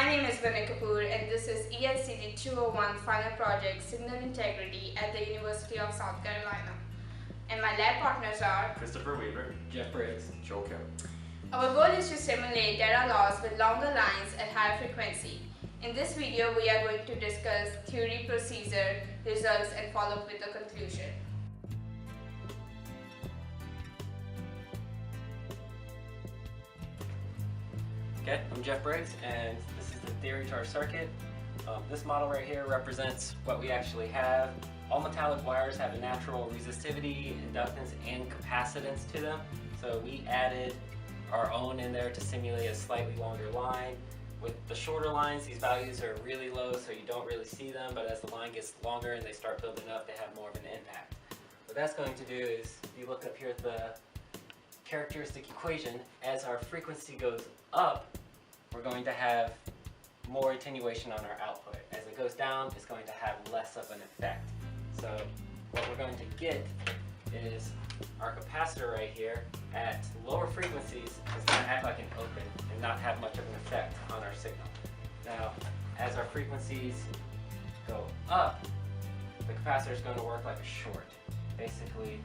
name is Briggs Kapoor and this is EICT 201 final project Signal Integrity at the University of South Carolina. And my lab partners are Christopher Weaver, Jeff Briggs, Joe Kim. Our goal is to simulate data loss with longer lines at higher frequency. In this video, we are going to discuss theory, procedure, results, and follow up with a conclusion. Okay, I'm Jeff Briggs, and this is the theory to our circuit. This model right here represents what we actually have. All metallic wires have a natural resistivity, inductance, and capacitance to them. So we added our own in there to simulate a slightly longer line. With the shorter lines, these values are really low, so you don't really see them, but as the line gets longer and they start building up, they have more of an impact. What that's going to do is, if you look up here at the characteristic equation, as our frequency goes up, we're going to have more attenuation on our output. As it goes down, it's going to have less of an effect. So what we're going to get is our capacitor right here at lower frequencies is going to act like an open and not have much of an effect on our signal. Now, as our frequencies go up, the capacitor is going to work like a short, basically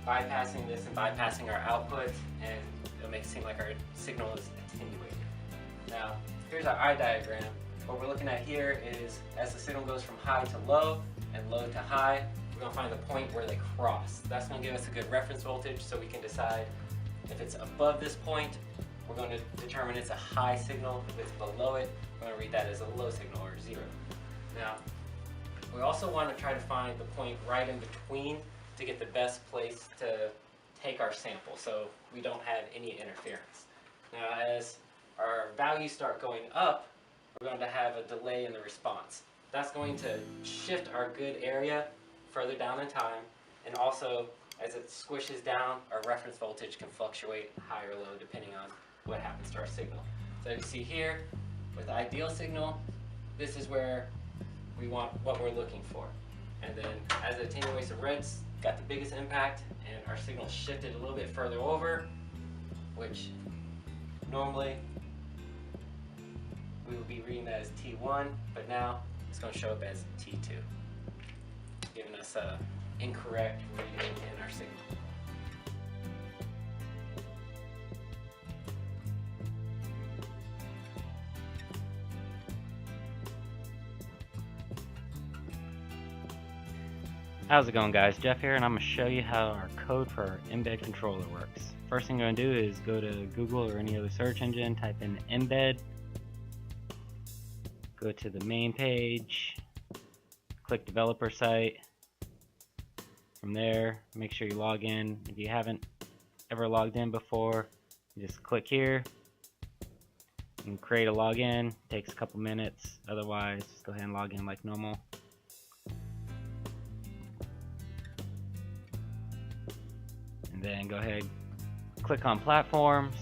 bypassing this and bypassing our output, and it'll make it seem like our signal is attenuated. Now, here's our eye diagram. What we're looking at here is as the signal goes from high to low and low to high, we're going to find the point where they cross. That's going to give us a good reference voltage so we can decide if it's above this point, we're going to determine it's a high signal. If it's below it, we're going to read that as a low signal or zero. Now, we also want to try to find the point right in between to get the best place to take our sample so we don't have any interference. Now, as our values start going up, we're going to have a delay in the response. That's going to shift our good area further down in time, and also as it squishes down, our reference voltage can fluctuate high or low depending on what happens to our signal. So you see here, with ideal signal, this is where we want what we're looking for. And then as it attenuates, the red's got the biggest impact, and our signal shifted a little bit further over, which normally we would be reading that as T1, but now it's going to show up as T2, giving us an incorrect reading in our signal. How's it going, guys? Jeff here, and I'm going to show you how our code for our embed controller works. First thing I'm going to do is go to Google or any other search engine, type in embed, go to the main page, click developer site. From there, make sure you log in. If you haven't ever logged in before, you just click here and create a login. Takes a couple minutes, otherwise just go ahead and log in like normal. And then go ahead, click on platforms,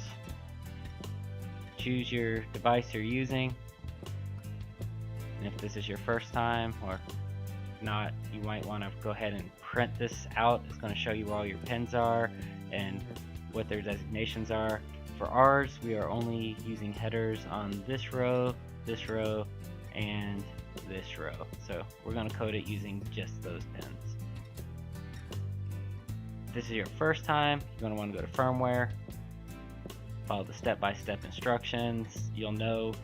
choose your device you're using, and if this is your first time or not, you might want to go ahead and print this out. It's going to show you where all your pins are and what their designations are. For ours, we are only using headers on this row, and this row. So we're going to code it using just those pins. If this is your first time, you're going to want to go to firmware, follow the step-by-step instructions. You'll know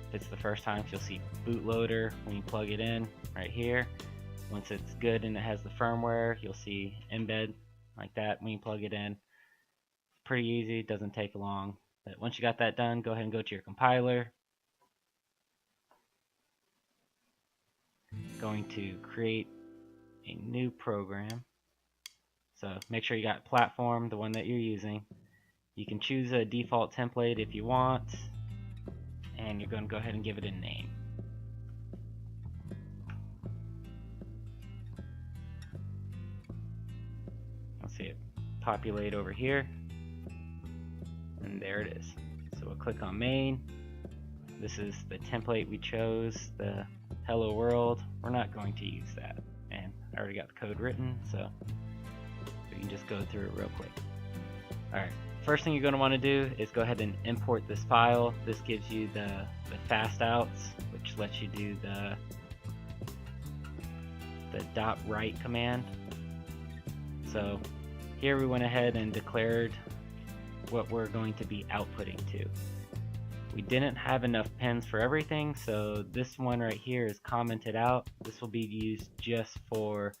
if it's the first time, you'll see bootloader when you plug it in right here. Once it's good and it has the firmware, you'll see embed like that when you plug it in. It's pretty easy, it doesn't take long. But once you got that done, go ahead and go to your compiler. It's going to create a new program. So make sure you got platform, the one that you're using. You can choose a default template if you want, and you're going to go ahead and give it a name. I'll see it populate over here, and there it is. So we'll click on main. This is the template we chose, the hello world. We're not going to use that, and I already got the code written, so we can just go through it real quick. Alright, first thing you're going to want to do is go ahead and import this file. This gives you the fast outs, which lets you do the .write command. So here we went ahead and declared what we're going to be outputting to. We didn't have enough pins for everything, so this one right here is commented out. This will be used just for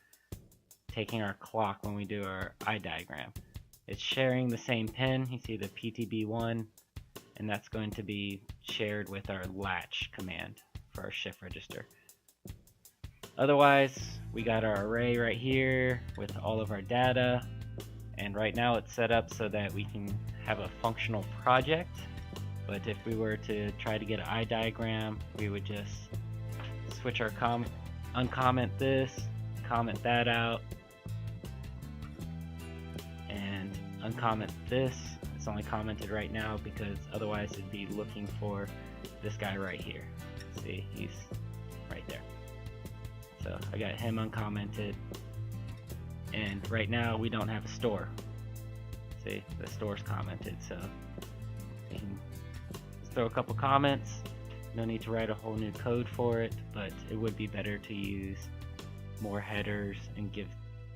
taking our clock when we do our eye diagram. It's sharing the same pin. You see the PTB1, and that's going to be shared with our latch command for our shift register. Otherwise, we got our array right here with all of our data, and right now it's set up so that we can have a functional project. But if we were to try to get an eye diagram, we would just switch our uncomment this, comment that out, and uncomment this. It's only commented right now because otherwise it'd be looking for this guy right here. See, he's right there. So I got him uncommented, and right now we don't have a store. See, the store's commented, so you can throw a couple comments. No need to write a whole new code for it, but it would be better to use more headers and give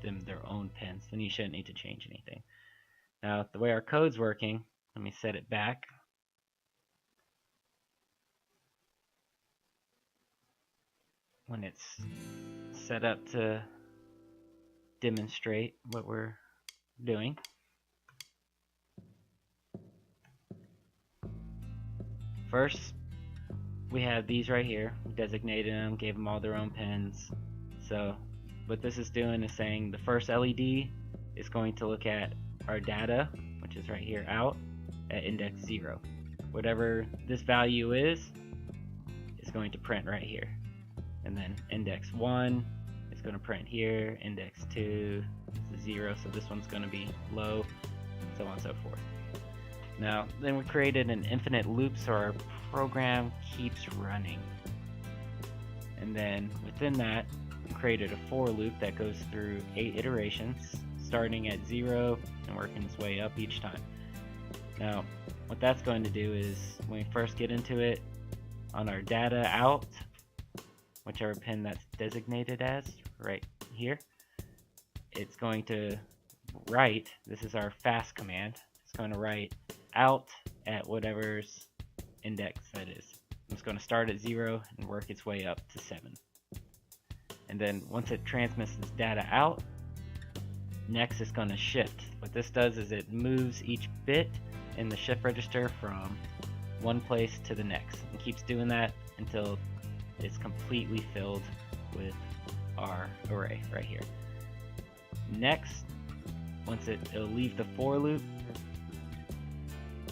them their own pins. Then you shouldn't need to change anything. Now, the way our code's working, let me set it back. When it's set up to demonstrate what we're doing. First, we have these right here. We designated them, gave them all their own pins. So what this is doing is saying the first LED is going to look at our data, which is right here, out, at index 0. Whatever this value is going to print right here. And then index 1 is going to print here, index 2 is 0, so this one's going to be low, so on and so forth. Now, then we created an infinite loop so our program keeps running. And then within that, we created a for loop that goes through 8 iterations, starting at 0 and working its way up each time. Now, what that's going to do is, when we first get into it, on our data out, whichever pin that's designated as, right here, it's going to write, this is our fast command, it's going to write out at whatever's index that is. It's going to start at 0 and work its way up to 7. And then once it transmits this data out, next it's going to shift. What this does is it moves each bit in the shift register from one place to the next, and keeps doing that until it's completely filled with our array right here. Next, once it'll leave the for loop,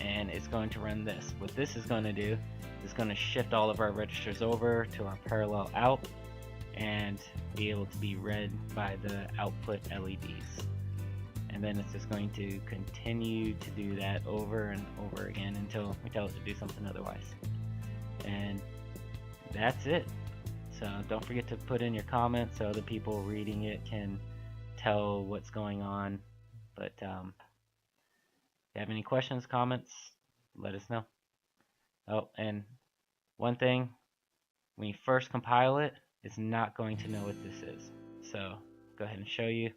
and it's going to run this. What this is going to do is going to shift all of our registers over to our parallel out and be able to be read by the output LEDs. And then it's just going to continue to do that over and over again until we tell it to do something otherwise. And that's it. So don't forget to put in your comments so other people reading it can tell what's going on. But if you have any questions, comments, let us know. Oh, and one thing, when you first compile it, it's not going to know what this is. So go ahead and show you.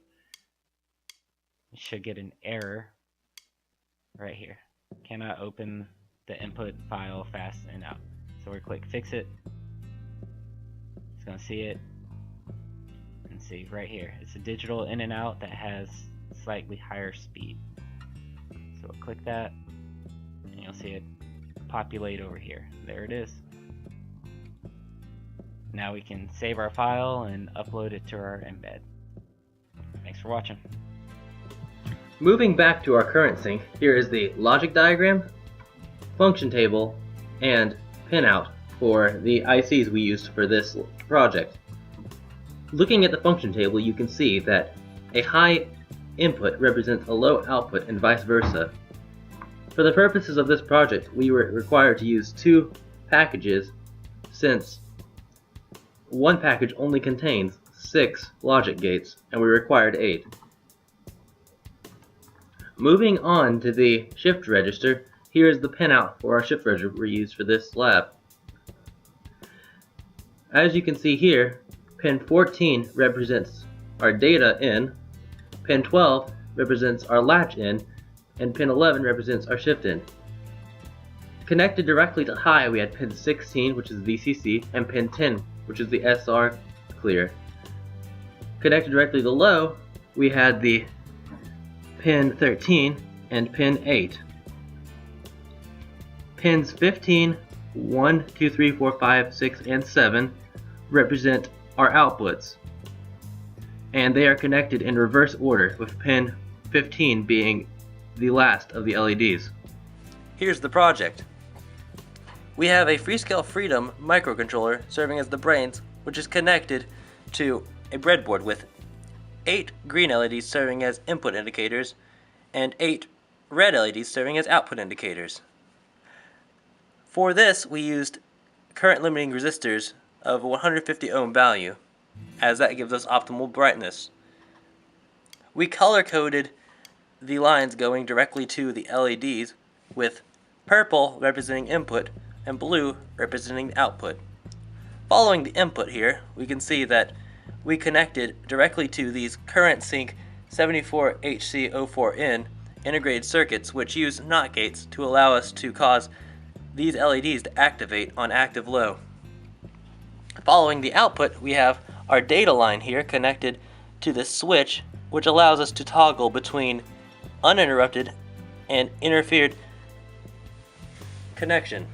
You should get an error right here. Cannot open the input file fast and out. So we click fix it. It's going to see it and see right here. It's a digital in and out that has slightly higher speed. So we'll click that and you'll see it populate over here. There it is. Now we can save our file and upload it to our embed. Thanks for watching. Moving back to our current sync, here is the logic diagram, function table, and pinout for the ICs we used for this project. Looking at the function table, you can see that a high input represents a low output and vice versa. For the purposes of this project, we were required to use 2 packages since one package only contains 6 logic gates and we required 8. Moving on to the shift register, here is the pinout for our shift register we used for this lab. As you can see here, pin 14 represents our data in, pin 12 represents our latch in, and pin 11 represents our shift in. Connected directly to high, we had pin 16, which is VCC, and pin 10, which is the SR clear. Connected directly to low, we had the pin 13 and pin 8. Pins 15, 1, 2, 3, 4, 5, 6, and 7 represent our outputs, and they are connected in reverse order, with pin 15 being the last of the LEDs. Here's the project. We have a Freescale Freedom microcontroller serving as the brains, which is connected to a breadboard with 8 green LEDs serving as input indicators and 8 red LEDs serving as output indicators. For this, we used current limiting resistors of 150 ohm value, as that gives us optimal brightness. We color-coded the lines going directly to the LEDs with purple representing input and blue representing the output. Following the input here, we can see that we connected directly to these current sync 74HC04N integrated circuits, which use NOT gates to allow us to cause these LEDs to activate on active low. Following the output, we have our data line here connected to this switch, which allows us to toggle between uninterrupted and interfered connection.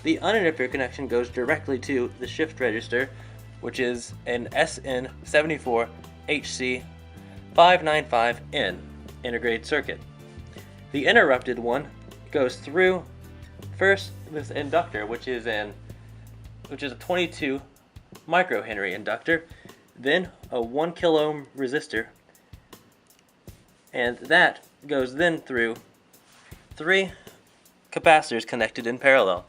The uninterfered connection goes directly to the shift register, which is an SN74HC595N integrated circuit. The interrupted one goes through first this inductor, which is a 22 microhenry inductor, then a 1 kilo ohm resistor, and that goes then through 3 capacitors connected in parallel,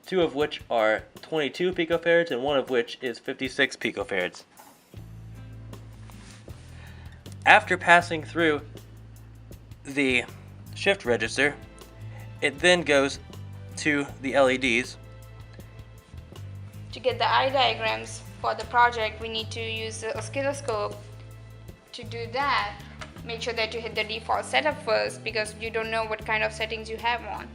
2 of which are 22 picofarads and 1 of which is 56 picofarads. After passing through the shift register, it then goes to the LEDs. To get the eye diagrams for the project, we need to use the oscilloscope. To do that, make sure that you hit the default setup first, because you don't know what kind of settings you have on.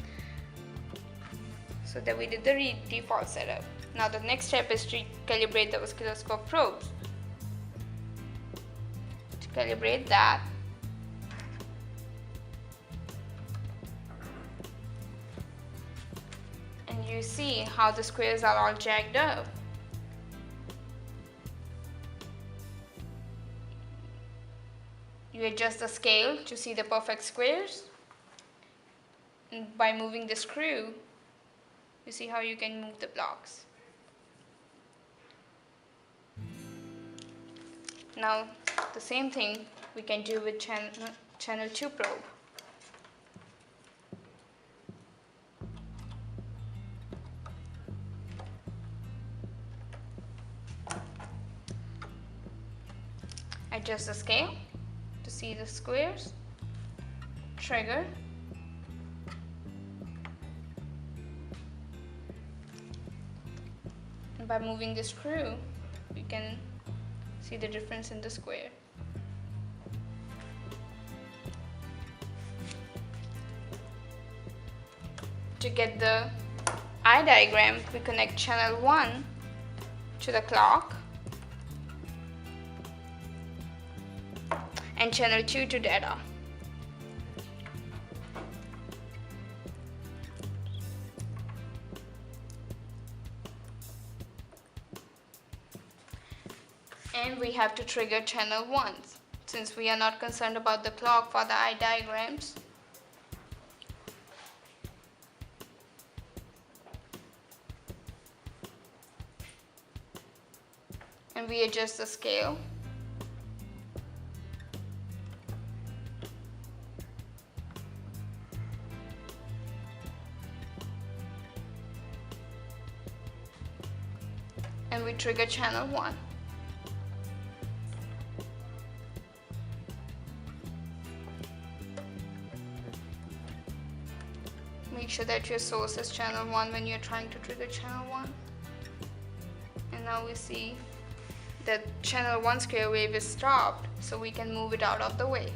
So that we did the default setup. Now the next step is to calibrate the oscilloscope probes. To calibrate that, and you see how the squares are all jagged up. You adjust the scale to see the perfect squares, and by moving the screw, you see how you can move the blocks. Now the same thing we can do with channel 2 probe. Adjust the scale to see the squares, trigger, and by moving the screw you can see the difference in the square. To get the eye diagram, we connect channel 1 to the clock and channel 2 to data. And we have to trigger channel 1 since we are not concerned about the clock for the eye diagrams. And we adjust the scale. And we trigger channel 1. sure that your source is channel 1 when you're trying to trigger channel 1. And now we see that channel 1 square wave is stopped, so we can move it out of the way.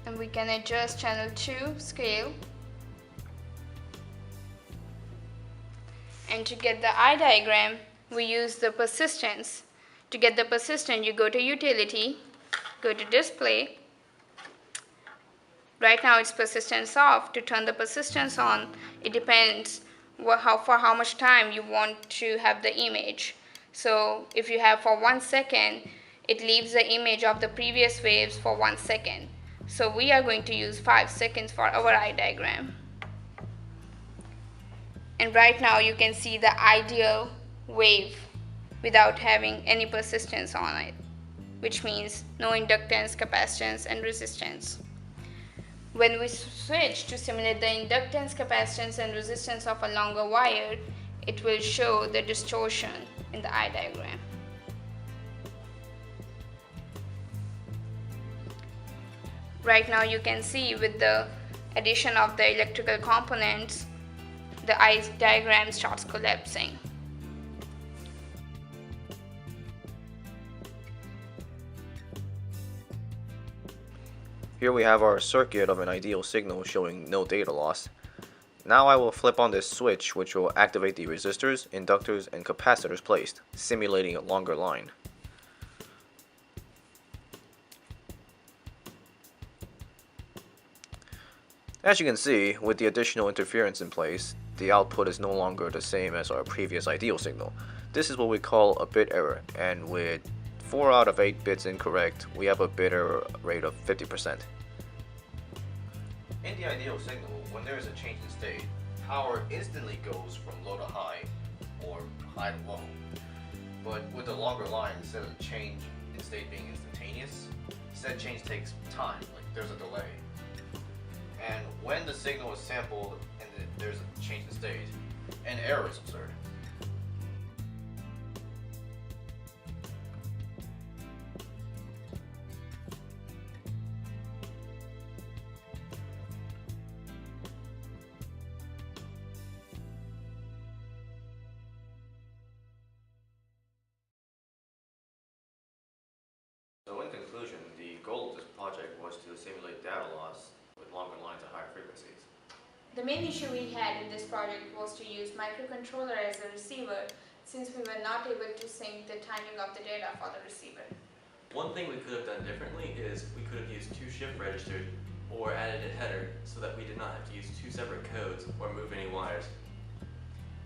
And we can adjust channel 2 scale. And to get the eye diagram, we use the persistence. To get the persistence, you go to Utility, go to Display. Right now it's persistence off. To turn the persistence on, it depends for how much time you want to have the image. So if you have for 1 second, it leaves the image of the previous waves for 1 second. So we are going to use 5 seconds for our eye diagram. And right now you can see the ideal wave without having any persistence on it, which means no inductance, capacitance, and resistance. When we switch to simulate the inductance, capacitance, and resistance of a longer wire, it will show the distortion in the eye diagram. Right now you can see with the addition of the electrical components, the eye diagram starts collapsing. Here we have our circuit of an ideal signal showing no data loss. Now I will flip on this switch, which will activate the resistors, inductors, and capacitors placed, simulating a longer line. As you can see, with the additional interference in place, the output is no longer the same as our previous ideal signal. This is what we call a bit error, and with 4 out of 8 bits incorrect, we have a bit error rate of 50%. In the ideal signal, when there is a change in state, power instantly goes from low to high, or high to low. But with the longer line, instead of the change in state being instantaneous, said change takes time, like there's a delay. And when the signal is sampled and there's a change in state, an error is observed. So in conclusion, the goal of this project was to simulate data loss with longer lines at higher frequencies. The main issue we had in this project was to use microcontroller as a receiver, since we were not able to sync the timing of the data for the receiver. One thing we could have done differently is we could have used 2 shift registers or added a header so that we did not have to use 2 separate codes or move any wires.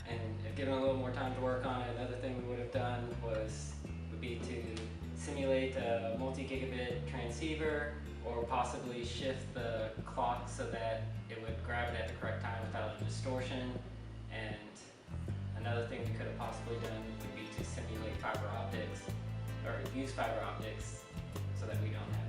And if given a little more time to work on it, another thing we would have done would be to simulate a multi-gigabit transceiver, or possibly shift the clock so that it would grab it at the correct time without a distortion. And another thing we could have possibly done would be to simulate fiber optics, or use fiber optics so that we don't have